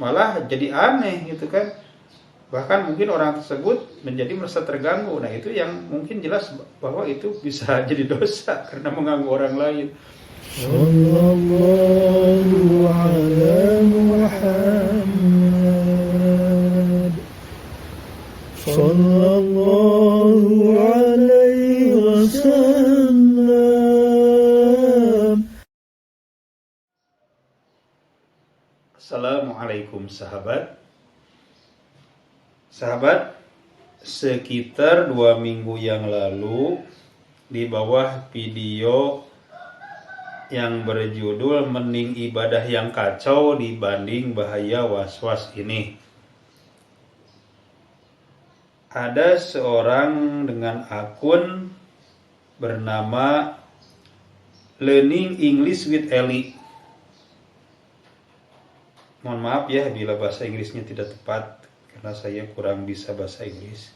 malah jadi aneh gitu kan. Bahkan mungkin orang tersebut menjadi merasa terganggu. Nah itu yang mungkin jelas bahwa itu bisa jadi dosa karena mengganggu orang lain. Sallallahu ala Muhammad. Sallallahu alaihi wasallam. Assalamualaikum sahabat. Sahabat, sekitar 2 minggu yang lalu di bawah video yang berjudul Mending Ibadah yang Kacau Dibanding Bahaya Was-Was ini, ada seorang dengan akun bernama Learning English with Eli. Mohon maaf ya bila bahasa Inggrisnya tidak tepat karena saya kurang bisa bahasa Inggris.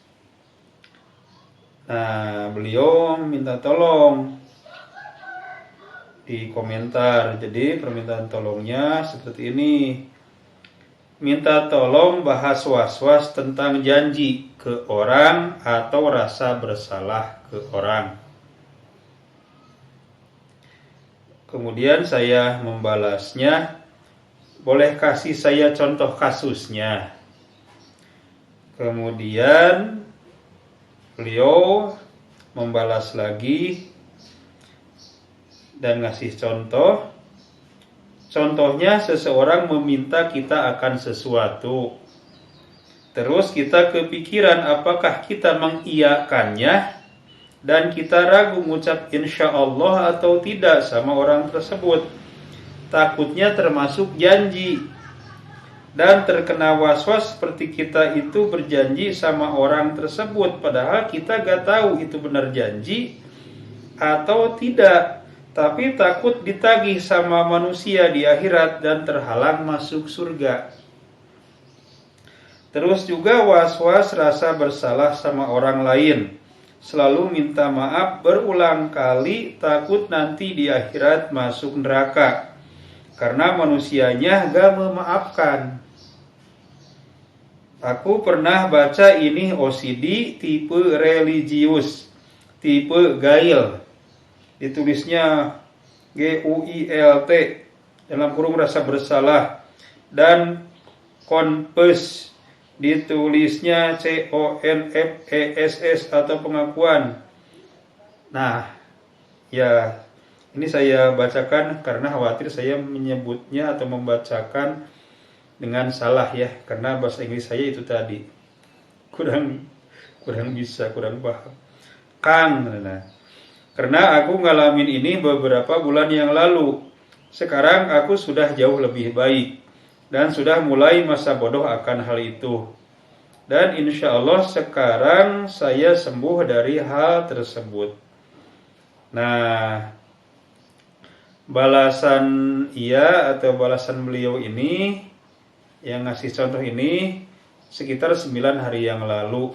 Nah, beliau minta tolong di komentar. Jadi permintaan tolongnya seperti ini. Minta tolong bahas was-was tentang janji ke orang atau rasa bersalah ke orang. Kemudian saya membalasnya, boleh kasih saya contoh kasusnya. Kemudian beliau membalas lagi dan ngasih contoh. Contohnya seseorang meminta kita akan sesuatu. Terus kita kepikiran apakah kita mengiyakannya dan kita ragu mengucap insya Allah atau tidak sama orang tersebut. Takutnya termasuk janji dan terkena was-was seperti kita itu berjanji sama orang tersebut padahal kita gak tahu itu benar janji atau tidak, tapi takut ditagih sama manusia di akhirat dan terhalang masuk surga. Terus juga was-was rasa bersalah sama orang lain, selalu minta maaf berulang kali, takut nanti di akhirat masuk neraka karena manusianya gak memaafkan. Aku pernah baca ini OCD tipe religius, tipe gail. Ditulisnya GUILT dalam kurung rasa bersalah, dan confess ditulisnya CONFESS atau pengakuan. Nah, ya ini saya bacakan karena khawatir saya menyebutnya atau membacakan dengan salah ya, karena bahasa Inggris saya itu tadi kurang bisa, kurang paham. Nah, karena aku ngalamin ini beberapa bulan yang lalu. Sekarang aku sudah jauh lebih baik dan sudah mulai masa bodoh akan hal itu. Dan insya Allah sekarang saya sembuh dari hal tersebut. Nah, balasan beliau ini yang ngasih contoh ini sekitar 9 hari yang lalu.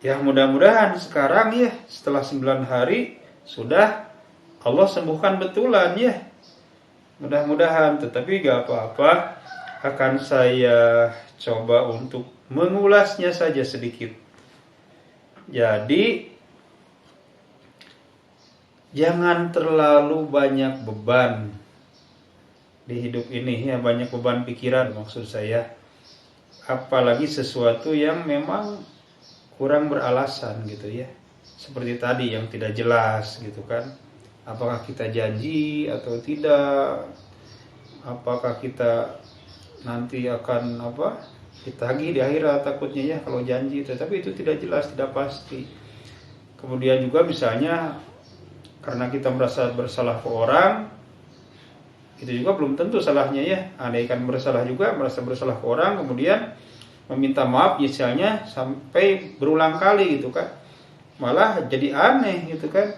Ya mudah-mudahan sekarang ya setelah 9 hari sudah Allah sembuhkan betulan ya. Mudah-mudahan, tetapi gak apa-apa, akan saya coba untuk mengulasnya saja sedikit. Jadi jangan terlalu banyak beban di hidup ini ya, banyak beban pikiran maksud saya, apalagi sesuatu yang memang kurang beralasan gitu ya, seperti tadi yang tidak jelas gitu kan, apakah kita janji atau tidak, apakah kita nanti akan ditagih di akhirat takutnya ya kalau janji, tetapi itu tidak jelas, tidak pasti. Kemudian juga misalnya karena kita merasa bersalah ke orang, itu juga belum tentu salahnya ya. Andaikan bersalah juga, merasa bersalah ke orang, kemudian meminta maaf misalnya sampai berulang kali gitu kan, malah jadi aneh gitu kan.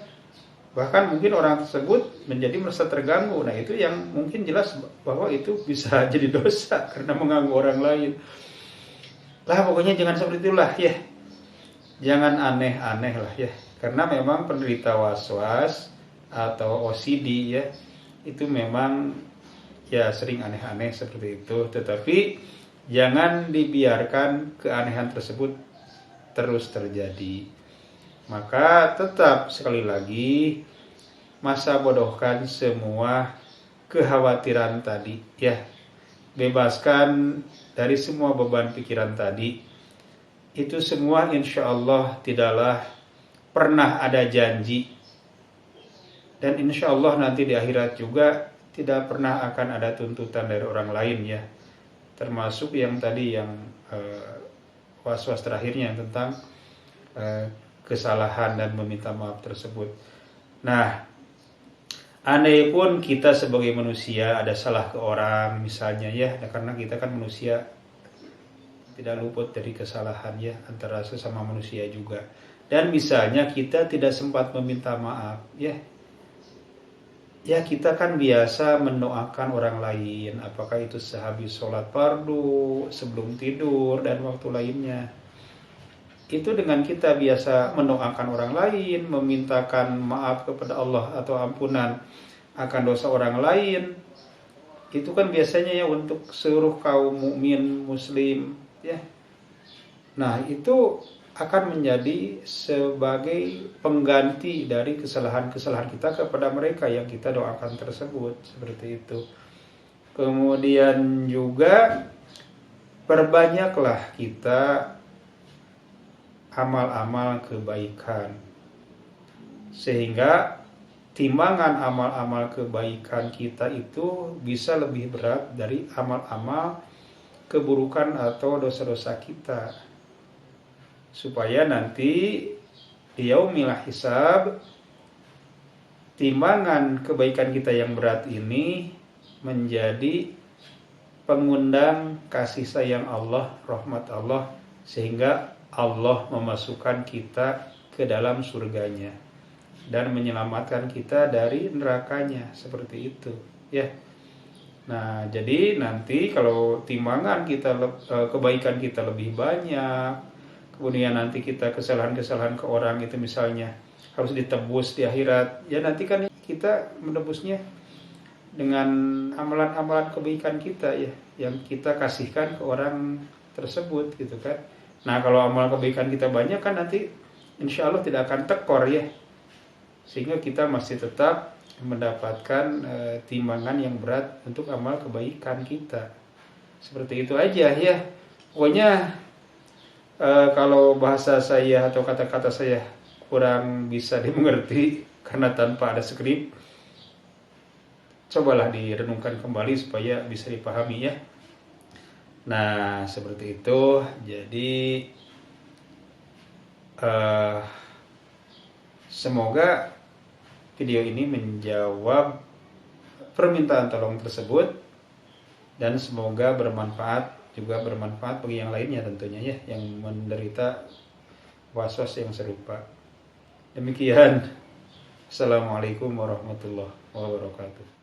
Bahkan mungkin orang tersebut menjadi merasa terganggu. Nah itu yang mungkin jelas bahwa itu bisa jadi dosa karena mengganggu orang lain. Lah pokoknya jangan seperti itulah ya. Jangan aneh-aneh lah ya. Karena memang penderita was-was atau OCD ya, itu memang ya sering aneh-aneh seperti itu, tetapi jangan dibiarkan keanehan tersebut terus terjadi. Maka tetap sekali lagi masa bodohkan semua kekhawatiran tadi ya. Bebaskan dari semua beban pikiran tadi. Itu semua insya Allah tidaklah pernah ada janji. Dan insya Allah nanti di akhirat juga tidak pernah akan ada tuntutan dari orang lain ya. Termasuk yang tadi yang was-was terakhirnya tentang kesalahan dan meminta maaf tersebut. Nah, andai pun kita sebagai manusia ada salah ke orang misalnya ya, karena kita kan manusia tidak luput dari kesalahan ya, antara sesama manusia juga. Dan misalnya kita tidak sempat meminta maaf ya. Ya kita kan biasa mendoakan orang lain, apakah itu sehabis sholat fardu, sebelum tidur, dan waktu lainnya. Itu dengan kita biasa mendoakan orang lain, memintakan maaf kepada Allah atau ampunan akan dosa orang lain. Itu kan biasanya ya untuk seluruh kaum mukmin muslim ya. Nah itu akan menjadi sebagai pengganti dari kesalahan-kesalahan kita kepada mereka yang kita doakan tersebut, seperti itu. Kemudian juga perbanyaklah kita amal-amal kebaikan, sehingga timbangan amal-amal kebaikan kita itu bisa lebih berat dari amal-amal keburukan atau dosa-dosa kita, supaya nanti di yaumil hisab timbangan kebaikan kita yang berat ini menjadi pengundang kasih sayang Allah, rahmat Allah, sehingga Allah memasukkan kita ke dalam surganya dan menyelamatkan kita dari nerakanya, seperti itu ya. Nah, jadi nanti kalau timbangan kita kebaikan kita lebih banyak, kemudian nanti kita kesalahan-kesalahan ke orang itu misalnya harus ditebus di akhirat, ya nanti kan kita menebusnya dengan amalan-amalan kebaikan kita ya, yang kita kasihkan ke orang tersebut gitu kan. Nah kalau amal kebaikan kita banyak kan nanti insya Allah tidak akan tekor ya, sehingga kita masih tetap mendapatkan timbangan yang berat untuk amal kebaikan kita. Seperti itu aja ya. Pokoknya kalau bahasa saya atau kata-kata saya kurang bisa dimengerti karena tanpa ada skrip, cobalah direnungkan kembali supaya bisa dipahami ya. Nah seperti itu. Jadi semoga video ini menjawab permintaan tolong tersebut, dan semoga bermanfaat bagi yang lainnya tentunya ya, yang menderita was-was yang serupa. Demikian. Assalamualaikum warahmatullahi wabarakatuh.